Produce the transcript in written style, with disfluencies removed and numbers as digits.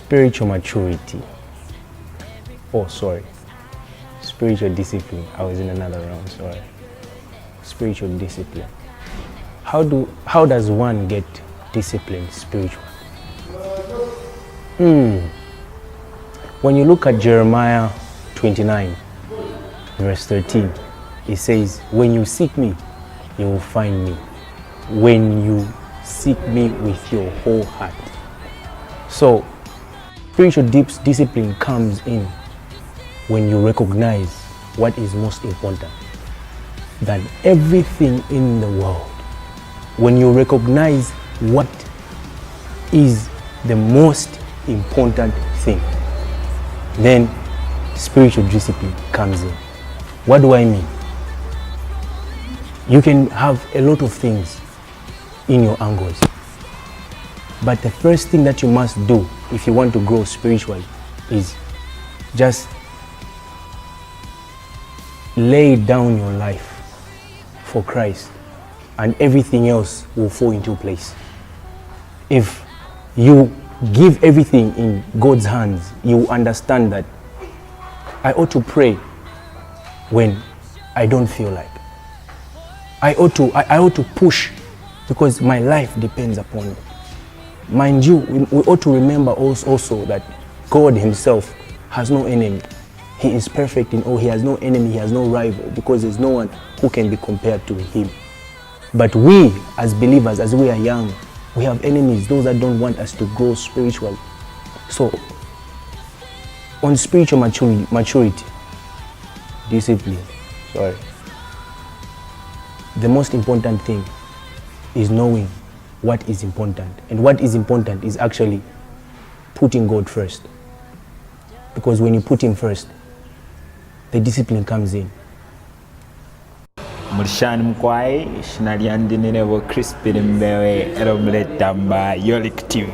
Spiritual maturity. Oh, sorry. Spiritual discipline. I was in another round, sorry. Spiritual discipline. How does one get disciplined spiritually? When you look at Jeremiah 29, verse 13, it says, when you seek me, you will find me. When you seek me with your whole heart. So, spiritual discipline comes in when you recognize what is most important than everything in the world. When you recognize what is the most important thing, then spiritual discipline comes in. What do I mean? You can have a lot of things in your angles, but the first thing that you must do if you want to grow spiritually is just lay down your life for Christ, and everything else will fall into place. If you give everything in God's hands, you understand that I ought to pray when I don't feel like. I ought to push because my life depends upon it. Mind you, we ought to remember also that God himself has no enemy. He is perfect in all. He has no enemy, he has no rival, because there's no one who can be compared to him. But we, as believers, as we are young, we have enemies, those that don't want us to grow spiritually. So, on spiritual maturity, discipline, the most important thing is knowing what is important. And what is important is actually putting God first. Because when you put him first, the discipline comes in. Murshan Mkwai, Shinalian Dinero Crispin Mbewe, Lombe, Yolik TV.